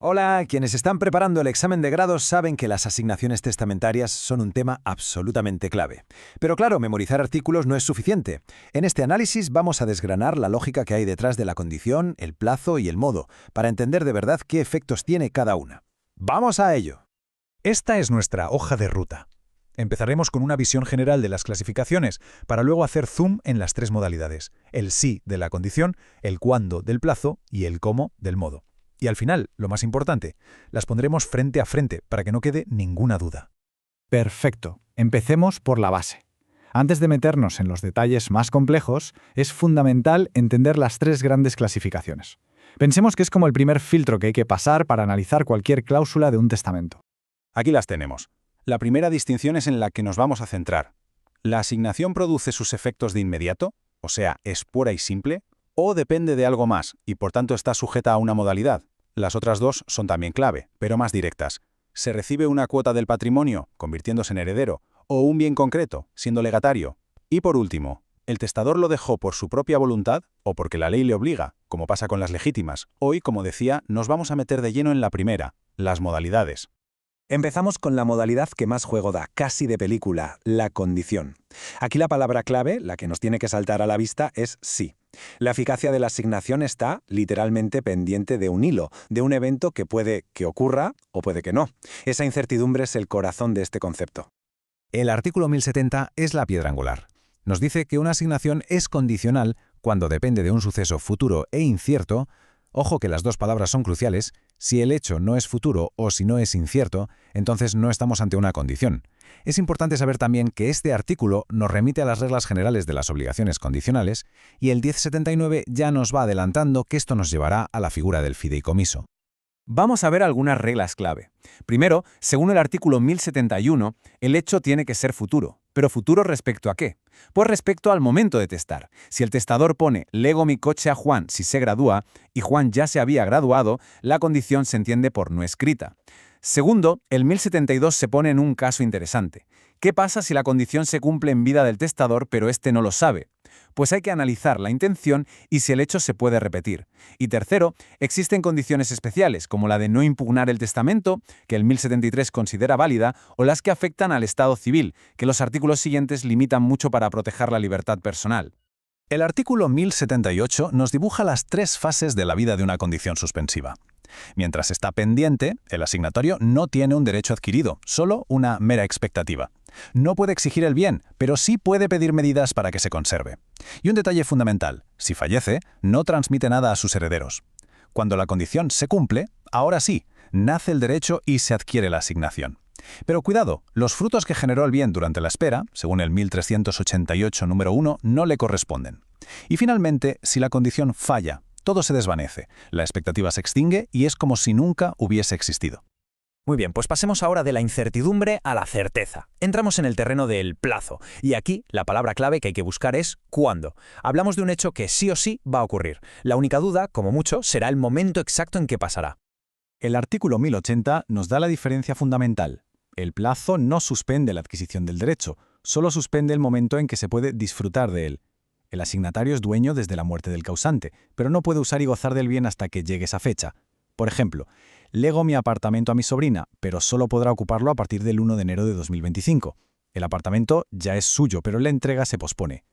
Hola, quienes están preparando el examen de grado saben que las asignaciones testamentarias son un tema absolutamente clave. Pero claro, memorizar artículos no es suficiente. En este análisis vamos a desgranar la lógica que hay detrás de la condición, el plazo y el modo, para entender de verdad qué efectos tiene cada una. ¡Vamos a ello! Esta es nuestra hoja de ruta. Empezaremos con una visión general de las clasificaciones, para luego hacer zoom en las tres modalidades: el sí de la condición, el cuándo del plazo y el cómo del modo. Y al final, lo más importante, las pondremos frente a frente para que no quede ninguna duda. Perfecto. Empecemos por la base. Antes de meternos en los detalles más complejos, es fundamental entender las tres grandes clasificaciones. Pensemos que es como el primer filtro que hay que pasar para analizar cualquier cláusula de un testamento. Aquí las tenemos. La primera distinción es en la que nos vamos a centrar. ¿La asignación produce sus efectos de inmediato? O sea, ¿es pura y simple? ¿O depende de algo más y por tanto está sujeta a una modalidad? Las otras dos son también clave, pero más directas. ¿Se recibe una cuota del patrimonio, convirtiéndose en heredero, o un bien concreto, siendo legatario? Y por último, ¿el testador lo dejó por su propia voluntad o porque la ley le obliga, como pasa con las legítimas? Hoy, como decía, nos vamos a meter de lleno en la primera, las modalidades. Empezamos con la modalidad que más juego da, casi de película, la condición. Aquí la palabra clave, la que nos tiene que saltar a la vista, es sí. La eficacia de la asignación está literalmente pendiente de un hilo, de un evento que puede que ocurra o puede que no. Esa incertidumbre es el corazón de este concepto. El artículo 1070 es la piedra angular. Nos dice que una asignación es condicional cuando depende de un suceso futuro e incierto. Ojo que las dos palabras son cruciales. Si el hecho no es futuro o si no es incierto, entonces no estamos ante una condición. Es importante saber también que este artículo nos remite a las reglas generales de las obligaciones condicionales y el 1079 ya nos va adelantando que esto nos llevará a la figura del fideicomiso. Vamos a ver algunas reglas clave. Primero, según el artículo 1071, el hecho tiene que ser futuro. ¿Pero futuro respecto a qué? Pues respecto al momento de testar. Si el testador pone «lego mi coche a Juan si se gradúa» y Juan ya se había graduado, la condición se entiende por no escrita. Segundo, el 1072 se pone en un caso interesante. ¿Qué pasa si la condición se cumple en vida del testador pero éste no lo sabe? Pues hay que analizar la intención y si el hecho se puede repetir. Y tercero, existen condiciones especiales, como la de no impugnar el testamento, que el 1073 considera válida, o las que afectan al estado civil, que los artículos siguientes limitan mucho para proteger la libertad personal. El artículo 1078 nos dibuja las tres fases de la vida de una condición suspensiva. Mientras está pendiente, el asignatario no tiene un derecho adquirido, solo una mera expectativa. No puede exigir el bien, pero sí puede pedir medidas para que se conserve. Y un detalle fundamental: si fallece, no transmite nada a sus herederos. Cuando la condición se cumple, ahora sí, nace el derecho y se adquiere la asignación. Pero cuidado, los frutos que generó el bien durante la espera, según el 1388 número 1, no le corresponden. Y finalmente, si la condición falla, todo se desvanece, la expectativa se extingue y es como si nunca hubiese existido. Muy bien, pues pasemos ahora de la incertidumbre a la certeza. Entramos en el terreno del plazo, y aquí la palabra clave que hay que buscar es ¿cuándo? Hablamos de un hecho que sí o sí va a ocurrir. La única duda, como mucho, será el momento exacto en que pasará. El artículo 1080 nos da la diferencia fundamental. El plazo no suspende la adquisición del derecho, solo suspende el momento en que se puede disfrutar de él. El asignatario es dueño desde la muerte del causante, pero no puede usar y gozar del bien hasta que llegue esa fecha. Por ejemplo, lego mi apartamento a mi sobrina, pero solo podrá ocuparlo a partir del 1 de enero de 2025. El apartamento ya es suyo, pero la entrega se pospone.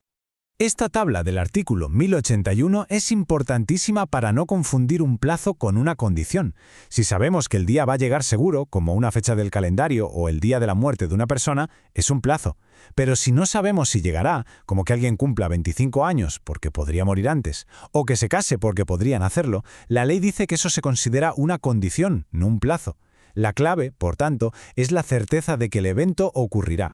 Esta tabla del artículo 1081 es importantísima para no confundir un plazo con una condición. Si sabemos que el día va a llegar seguro, como una fecha del calendario o el día de la muerte de una persona, es un plazo. Pero si no sabemos si llegará, como que alguien cumpla 25 años porque podría morir antes, o que se case porque podrían hacerlo, la ley dice que eso se considera una condición, no un plazo. La clave, por tanto, es la certeza de que el evento ocurrirá.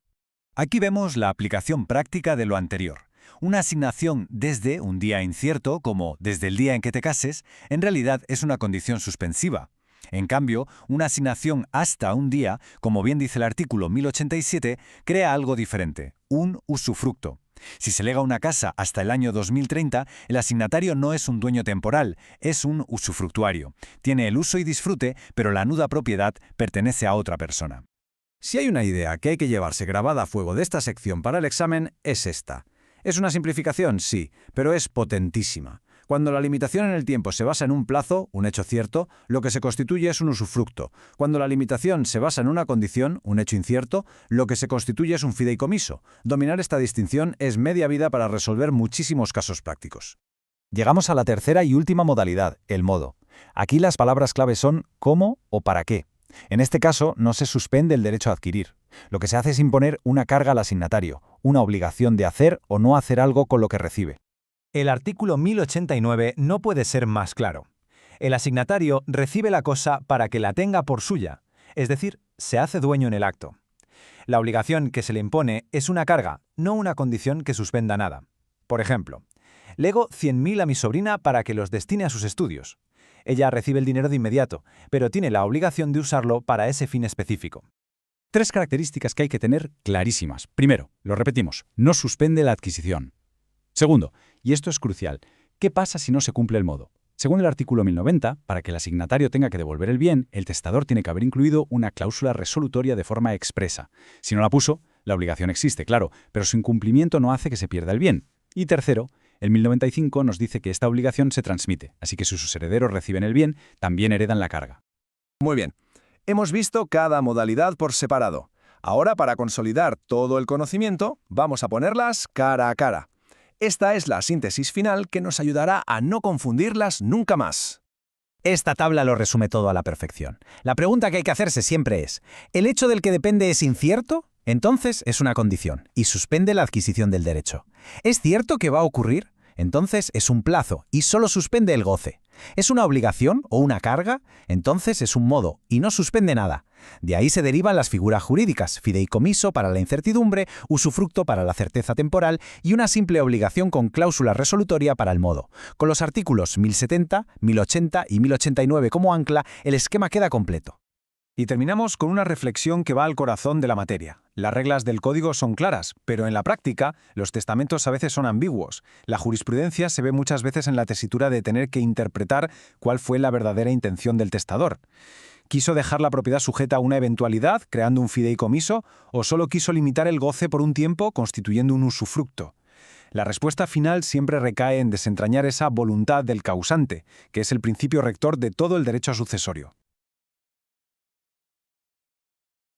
Aquí vemos la aplicación práctica de lo anterior. Una asignación desde un día incierto, como desde el día en que te cases, en realidad es una condición suspensiva. En cambio, una asignación hasta un día, como bien dice el artículo 1087, crea algo diferente, un usufructo. Si se lega una casa hasta el año 2030, el asignatario no es un dueño temporal, es un usufructuario. Tiene el uso y disfrute, pero la nuda propiedad pertenece a otra persona. Si hay una idea que hay que llevarse grabada a fuego de esta sección para el examen, es esta. ¿Es una simplificación? Sí, pero es potentísima. Cuando la limitación en el tiempo se basa en un plazo, un hecho cierto, lo que se constituye es un usufructo. Cuando la limitación se basa en una condición, un hecho incierto, lo que se constituye es un fideicomiso. Dominar esta distinción es media vida para resolver muchísimos casos prácticos. Llegamos a la tercera y última modalidad, el modo. Aquí las palabras clave son cómo o para qué. En este caso, no se suspende el derecho a adquirir. Lo que se hace es imponer una carga al asignatario, una obligación de hacer o no hacer algo con lo que recibe. El artículo 1089 no puede ser más claro. El asignatario recibe la cosa para que la tenga por suya, es decir, se hace dueño en el acto. La obligación que se le impone es una carga, no una condición que suspenda nada. Por ejemplo, lego 100.000 a mi sobrina para que los destine a sus estudios. Ella recibe el dinero de inmediato, pero tiene la obligación de usarlo para ese fin específico. Tres características que hay que tener clarísimas. Primero, lo repetimos, no suspende la adquisición. Segundo, y esto es crucial, ¿qué pasa si no se cumple el modo? Según el artículo 1090, para que el asignatario tenga que devolver el bien, el testador tiene que haber incluido una cláusula resolutoria de forma expresa. Si no la puso, la obligación existe, claro, pero su incumplimiento no hace que se pierda el bien. Y tercero, el 1095 nos dice que esta obligación se transmite, así que si sus herederos reciben el bien, también heredan la carga. Muy bien. Hemos visto cada modalidad por separado. Ahora, para consolidar todo el conocimiento, vamos a ponerlas cara a cara. Esta es la síntesis final que nos ayudará a no confundirlas nunca más. Esta tabla lo resume todo a la perfección. La pregunta que hay que hacerse siempre es, ¿el hecho del que depende es incierto? Entonces es una condición y suspende la adquisición del derecho. ¿Es cierto que va a ocurrir? Entonces es un plazo y solo suspende el goce. ¿Es una obligación o una carga? Entonces es un modo y no suspende nada. De ahí se derivan las figuras jurídicas, fideicomiso para la incertidumbre, usufructo para la certeza temporal y una simple obligación con cláusula resolutoria para el modo. Con los artículos 1070, 1080 y 1089 como ancla, el esquema queda completo. Y terminamos con una reflexión que va al corazón de la materia. Las reglas del código son claras, pero en la práctica, los testamentos a veces son ambiguos. La jurisprudencia se ve muchas veces en la tesitura de tener que interpretar cuál fue la verdadera intención del testador. ¿Quiso dejar la propiedad sujeta a una eventualidad, creando un fideicomiso, o solo quiso limitar el goce por un tiempo, constituyendo un usufructo? La respuesta final siempre recae en desentrañar esa voluntad del causante, que es el principio rector de todo el derecho sucesorio.